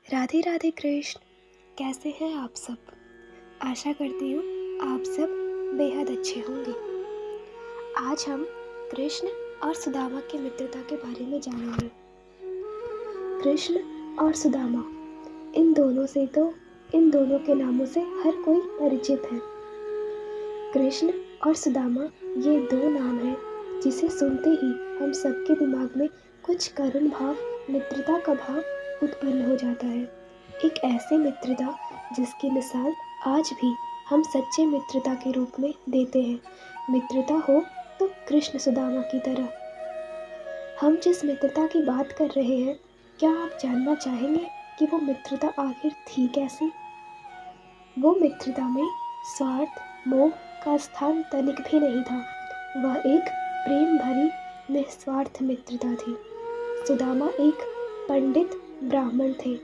राधे राधे कृष्ण। कैसे हैं आप सब? आशा करती हूँ आप सब बेहद अच्छे होंगे। आज हम कृष्ण और सुदामा की मित्रता के बारे में जानेंगे। कृष्ण और सुदामा, इन दोनों के नामों से हर कोई परिचित है। कृष्ण और सुदामा ये दो नाम हैं जिसे सुनते ही हम सबके दिमाग में कुछ करुण भाव, मित्रता का भाव उत्पन्न हो जाता है। एक ऐसी मित्रता जिसकी मिसाल आज भी हम सच्चे मित्रता के रूप में देते हैं। मित्रता हो तो कृष्ण सुदामा की तरह। हम जिस मित्रता की बात कर रहे हैं, क्या आप जानना चाहेंगे कि वो मित्रता आखिर थी कैसी? वो मित्रता में स्वार्थ, मोह का स्थान तनिक भी नहीं था। वह एक प्रेम भरी निस्वार्थ मित्रता थी। सुदामा एक पंडित ब्राह्मण थे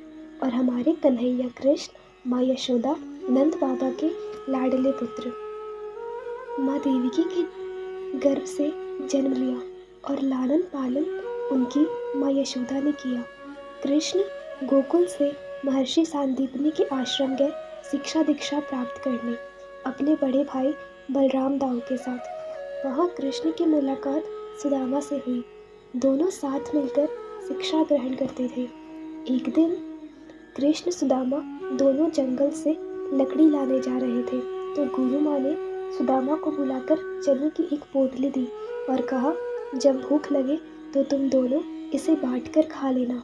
और हमारे कन्हैया कृष्ण माँ यशोदा नंद बाबा के लाडले पुत्र। माँ देवकी के गर्भ से जन्म लिया और लालन पालन उनकी माँ यशोदा ने किया। कृष्ण गोकुल से महर्षि सांदीपनि के आश्रम गए शिक्षा दीक्षा प्राप्त करने अपने बड़े भाई बलराम दाऊ के साथ। वहाँ कृष्ण की मुलाकात सुदामा से हुई। दोनों साथ मिलकर शिक्षा ग्रहण करते थे। एक दिन कृष्ण सुदामा दोनों जंगल से लकड़ी लाने जा रहे थे तो गुरु माँ ने सुदामा को बुलाकर चने की एक पोटली दी और कहा, जब भूख लगे तो तुम दोनों इसे बांटकर खा लेना।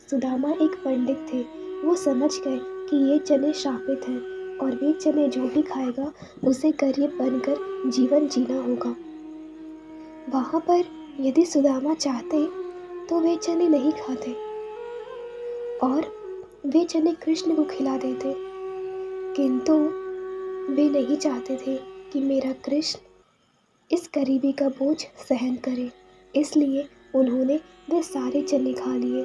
सुदामा एक पंडित थे। वो समझ गए कि ये चने शापित हैं और वे चने जो भी खाएगा उसे गरीब बनकर जीवन जीना होगा। वहाँ पर यदि सुदामा चाहते तो वे चने नहीं खाते और वे चने कृष्ण को खिला देते, किंतु वे नहीं चाहते थे कि मेरा कृष्ण इस गरीबी का बोझ सहन करे, इसलिए उन्होंने वे सारे चने खा लिए।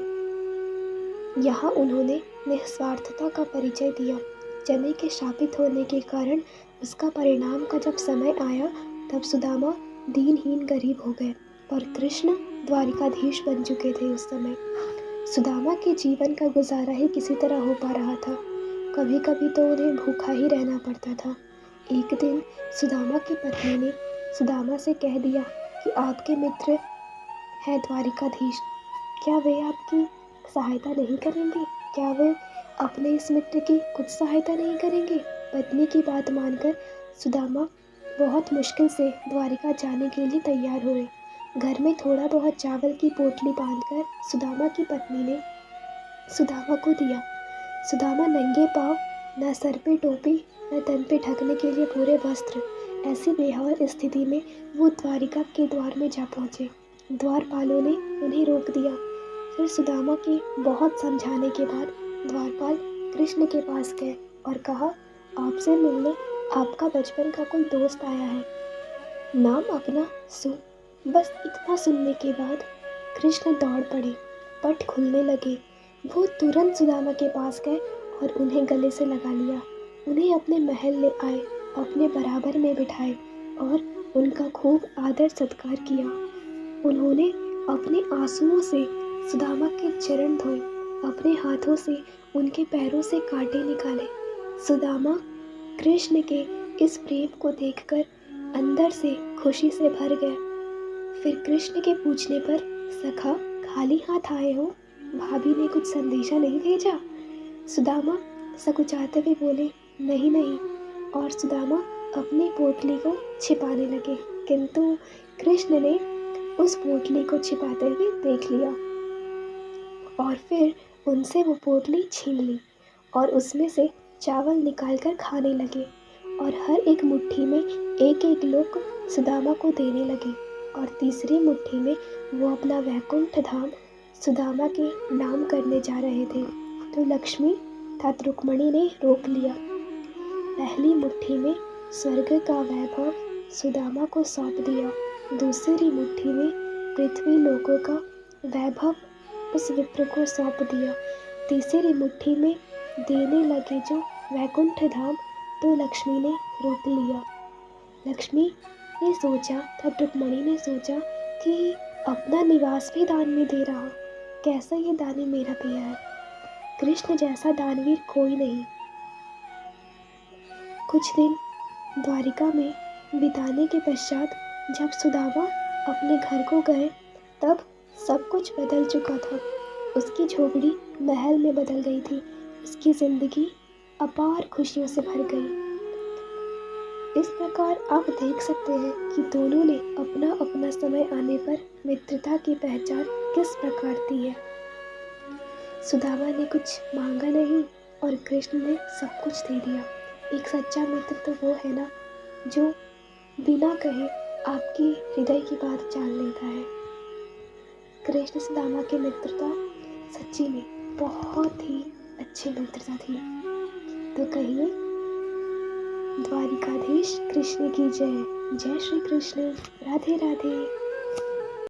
यहाँ उन्होंने निस्वार्थता का परिचय दिया। चने के शापित होने के कारण उसका परिणाम का जब समय आया तब सुदामा दीनहीन गरीब हो गए और कृष्ण द्वारिकाधीश बन चुके थे उस समय। सुदामा के जीवन का गुजारा ही किसी तरह हो पा रहा था। कभी कभी तो उन्हें भूखा ही रहना पड़ता था। एक दिन सुदामा की पत्नी ने सुदामा से कह दिया कि आपके मित्र है द्वारिकाधीश, क्या वे आपकी सहायता नहीं करेंगे? क्या वे अपने इस मित्र की कुछ सहायता नहीं करेंगे? पत्नी की बात मानकर सुदामा बहुत मुश्किल से द्वारिका जाने के लिए तैयार हुए। घर में थोड़ा बहुत चावल की पोटली बांधकर सुदामा की पत्नी ने सुदामा को दिया। सुदामा नंगे पांव, न सर पे टोपी न तन पे ढकने के लिए पूरे वस्त्र, ऐसी बेहाल स्थिति में वो द्वारिका के द्वार में जा पहुँचे। द्वारपालों ने उन्हें रोक दिया। फिर सुदामा के बहुत समझाने के बाद द्वारपाल कृष्ण के पास गए और कहा, आपसे मिलने आपका बचपन का कोई दोस्त आया है, नाम अपना सु। बस इतना सुनने के बाद कृष्ण दौड़ पड़े, पट खुलने लगे। वो तुरंत सुदामा के पास गए और उन्हें गले से लगा लिया। उन्हें अपने महल ले आए, अपने बराबर में बिठाए और उनका खूब आदर सत्कार किया। उन्होंने अपने आंसुओं से सुदामा के चरण धोए, अपने हाथों से उनके पैरों से कांटे निकाले। सुदामा कृष्ण के इस प्रेम को देखकर अंदर से खुशी से भर गए। फिर कृष्ण के पूछने पर, सखा खाली हाथ आए हो? भाभी ने कुछ संदेशा नहीं भेजा? सुदामा सकुचाते हुए बोले, नहीं नहीं। और सुदामा अपनी पोटली को छिपाने लगे, किंतु कृष्ण ने उस पोटली को छिपाते हुए देख लिया और फिर उनसे वो पोटली छीन ली और उसमें से चावल निकालकर खाने लगे और हर एक मुट्ठी में एक एक लोक सुदामा को देने लगे और तीसरी मुट्ठी में वो अपना वैकुंठ धाम सुदामा के नाम करने जा रहे थे तो लक्ष्मी तथा रुक्मणी ने रोक लिया। पहली मुट्ठी में स्वर्ग का वैभव सुदामा को सौंप दिया, दूसरी मुट्ठी में पृथ्वी लोकों का वैभव उस विप्र को सौंप दिया, तीसरी मुट्ठी में देने लगे जो वैकुंठ धाम तो लक्ष्मी ने रोक लिया। लक्ष्मी ने सोचा तब रुक्मणी ने सोचा कि अपना निवास भी दान में दे रहा, कैसा ये दानी मेरा पिया है। कृष्ण जैसा दानवीर कोई नहीं। कुछ दिन द्वारिका में बिताने के पश्चात जब सुदामा अपने घर को गए तब सब कुछ बदल चुका था। उसकी झोपड़ी महल में बदल गई थी। उसकी जिंदगी अपार खुशियों से भर गई। इस प्रकार आप देख सकते हैं कि दोनों ने अपना अपना समय आने पर मित्रता की पहचान किस प्रकार दी है। सुदामा ने कुछ मांगा नहीं और कृष्ण ने सब कुछ दे दिया। एक सच्चा मित्र तो वो है ना जो बिना कहे आपकी हृदय की बात जान लेता है। कृष्ण सुदामा की मित्रता सच्ची में बहुत ही अच्छी मित्रता थी। तो कहिए, द्वारिकाधीश कृष्ण की जय। जय श्री कृष्ण। राधे राधे।